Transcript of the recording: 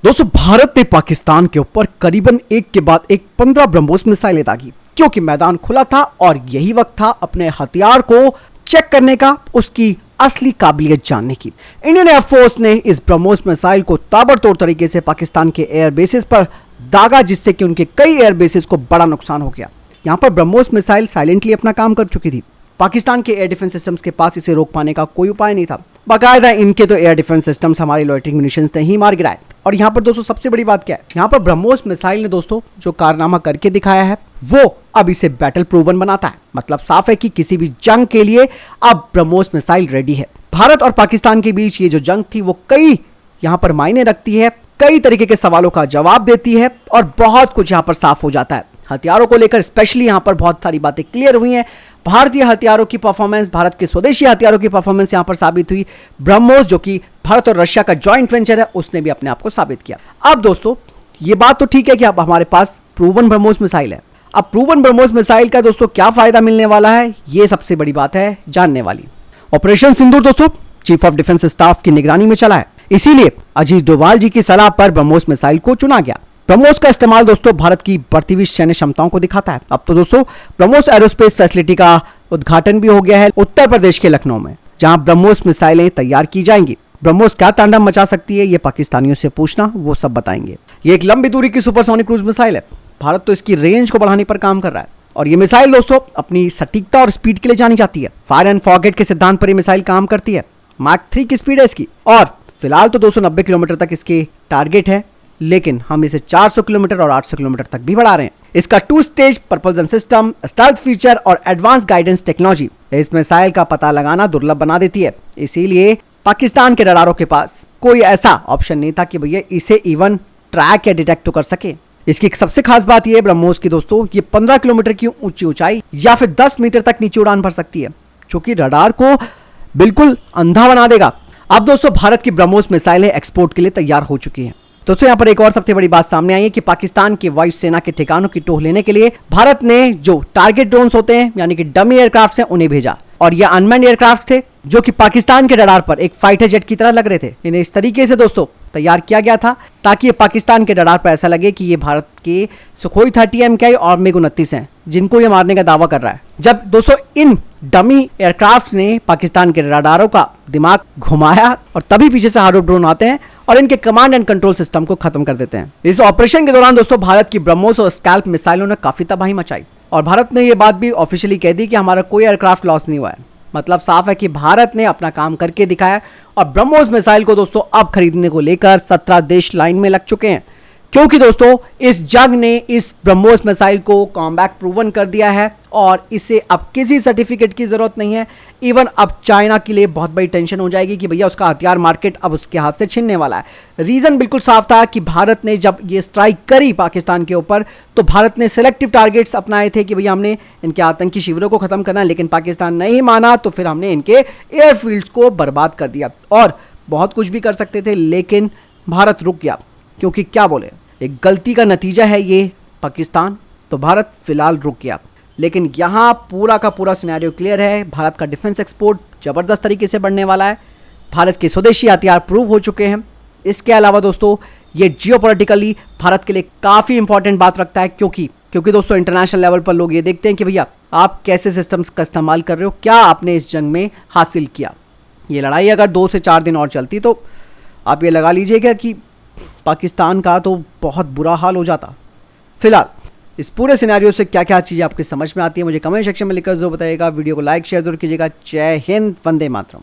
दोस्तों, भारत ने पाकिस्तान के ऊपर करीबन एक के बाद एक 15 ब्रह्मोस मिसाइलें दागी क्योंकि मैदान खुला था और यही वक्त था अपने हथियार को चेक करने का, उसकी असली काबिलियत जानने की। इंडियन एयरफोर्स ने इस ब्रह्मोस मिसाइल को ताबड़तोड़ तरीके से पाकिस्तान के एयर बेसिस पर दागा, जिससे कि उनके कई एयर बेसिस को बड़ा नुकसान हो गया। यहां पर ब्रह्मोस मिसाइल साइलेंटली अपना काम कर चुकी थी। पाकिस्तान के एयर डिफेंस सिस्टम्स के पास इसे रोक पाने का कोई उपाय नहीं था। बाकायदा इनके तो एयर डिफेंस सिस्टम्स हमारी लॉयटरिंग म्यूनिशंस ने ही मार गिराए। और यहाँ पर दोस्तों सबसे बड़ी बात क्या है, यहाँ पर ब्रह्मोस मिसाइल ने दोस्तों जो कारनामा करके दिखाया है वो अब इसे बैटल प्रूवन बनाता है। मतलब साफ है कि किसी भी जंग के लिए अब ब्रह्मोस मिसाइल रेडी है। भारत और पाकिस्तान के बीच ये जो जंग थी वो कई यहाँ पर मायने रखती है, कई तरीके के सवालों का जवाब देती है और बहुत कुछ यहाँ पर साफ हो जाता है। हथियारों को लेकर स्पेशली यहाँ पर बहुत सारी बातें क्लियर हुई हैं। भारतीय हथियारों की परफॉर्मेंस, भारत के स्वदेशी हथियारों की परफॉर्मेंस यहाँ पर साबित हुई। ब्रह्मोस जो कि भारत और रशिया का जॉइंट वेंचर है, उसने भी अपने आप को साबित किया। अब दोस्तों ये बात तो ठीक है कि अब हमारे पास प्रूवन ब्रह्मोस मिसाइल है। अब प्रूवन ब्रह्मोस मिसाइल का दोस्तों क्या फायदा मिलने वाला है, ये सबसे बड़ी बात है जानने वाली। ऑपरेशन सिंदूर दोस्तों चीफ ऑफ डिफेंस स्टाफ की निगरानी में चला है, इसीलिए अजीत डोभाल जी की सलाह पर ब्रह्मोस मिसाइल को चुना गया। ब्रह्मोस का इस्तेमाल दोस्तों भारत की बढ़ती हुई सैन्य क्षमताओं को दिखाता है। अब तो दोस्तों ब्रह्मोस एरोस्पेस फैसिलिटी का उद्घाटन भी हो गया है उत्तर प्रदेश के लखनऊ में, जहां ब्रह्मोस मिसाइलें तैयार की जाएंगी। ब्रह्मोस क्या तांडव मचा सकती है ये पाकिस्तानियों से पूछना, वो सब बताएंगे। ये एक लंबी दूरी की सुपरसोनिक क्रूज मिसाइल है। भारत तो इसकी रेंज को बढ़ाने पर काम कर रहा है और ये मिसाइल दोस्तों अपनी सटीकता और स्पीड के लिए जानी जाती है। फायर एंड फॉरगेट के सिद्धांत पर ये मिसाइल काम करती है। मार्क 3 की स्पीड है इसकी और फिलहाल तो 290 किलोमीटर तक इसके टारगेट है, लेकिन हम इसे 400 किलोमीटर और 800 किलोमीटर तक भी बढ़ा रहे हैं। इसका 2 stage propulsion system, stealth feature और एडवांस गाइडेंस टेक्नोलॉजी इस मिसाइल का पता लगाना दुर्लभ बना देती है। इसीलिए पाकिस्तान के रडारों के पास कोई ऐसा ऑप्शन नहीं था कि भैया इसे इवन ट्रैक या डिटेक्ट तो कर सके। इसकी सबसे खास बात यह है ब्रह्मोस की दोस्तों, ये 15 किलोमीटर की ऊंची ऊंचाई या फिर 10 मीटर तक नीचे उड़ान भर सकती है, जो कि रडार को बिल्कुल अंधा बना देगा। अब दोस्तों भारत की ब्रह्मोस मिसाइलें एक्सपोर्ट के लिए तैयार हो चुकी हैं। दोस्तों यहाँ पर एक और सबसे बड़ी बात सामने आई है कि पाकिस्तान की वायुसेना के ठिकानों की टोह लेने के लिए भारत ने जो टारगेट ड्रोन्स होते हैं यानी कि डमी एयरक्राफ्ट हैं उन्हें भेजा, और ये अनमैन्ड एयरक्राफ्ट थे जो कि पाकिस्तान के रडार पर एक फाइटर जेट की तरह लग रहे थे। इन्हें इस तरीके से दोस्तों तैयार किया गया था ताकि ये पाकिस्तान के रडार पर ऐसा लगे कि ये भारत के सुखोई 30 MKI और MiG-29 हैं जिनको ये मारने का दावा कर रहा है। जब दोस्तों इन डमी एयरक्राफ्ट ने पाकिस्तान के रडारों का दिमाग घुमाया और तभी पीछे से हार्डो ड्रोन आते हैं और इनके कमांड एंड कंट्रोल सिस्टम को खत्म कर देते हैं। इस ऑपरेशन के दौरान दोस्तों भारत की ब्रह्मोस और स्कैल्प मिसाइलों ने काफी तबाही मचाई और भारत ने यह बात भी ऑफिशियली कह दी कि हमारा कोई एयरक्राफ्ट लॉस नहीं हुआ है। मतलब साफ है कि भारत ने अपना काम करके दिखाया और ब्रह्मोस मिसाइल को दोस्तों अब खरीदने को लेकर 17 देश लाइन में लग चुके हैं, क्योंकि दोस्तों इस जंग ने इस ब्रह्मोस मिसाइल को कॉम्बैट प्रूवन कर दिया है और इसे अब किसी सर्टिफिकेट की जरूरत नहीं है। इवन अब चाइना के लिए बहुत बड़ी टेंशन हो जाएगी कि भैया उसका हथियार मार्केट अब उसके हाथ से छीनने वाला है। रीजन बिल्कुल साफ था कि भारत ने जब ये स्ट्राइक करी पाकिस्तान के ऊपर तो भारत ने सिलेक्टिव टारगेट्स अपनाए थे कि भैया हमने इनके आतंकी शिविरों को खत्म करना है, लेकिन पाकिस्तान नहीं माना तो फिर हमने इनके एयरफील्ड्स को बर्बाद कर दिया और बहुत कुछ भी कर सकते थे, लेकिन भारत रुक गया क्योंकि क्या बोले, एक गलती का नतीजा है ये पाकिस्तान, तो भारत फिलहाल रुक गया। लेकिन यहाँ पूरा का पूरा सिनेरियो क्लियर है। भारत का डिफेंस एक्सपोर्ट ज़बरदस्त तरीके से बढ़ने वाला है। भारत के स्वदेशी हथियार प्रूव हो चुके हैं। इसके अलावा दोस्तों ये जियोपॉलिटिकली भारत के लिए काफ़ी इंपॉर्टेंट बात रखता है, क्योंकि दोस्तों इंटरनेशनल लेवल पर लोग ये देखते हैं कि भैया आप कैसे सिस्टम्स का इस्तेमाल कर रहे हो, क्या आपने इस जंग में हासिल किया। ये लड़ाई अगर 2 से 4 दिन और चलती तो आप ये लगा लीजिएगा कि पाकिस्तान का तो बहुत बुरा हाल हो जाता। फिलहाल इस पूरे सिनेरियो से क्या क्या चीज़ें आपकी समझ में आती है मुझे कमेंट सेक्शन में लिखकर जरूर बताइएगा। वीडियो को लाइक शेयर जरूर कीजिएगा। जय हिंद, वंदे मातरम।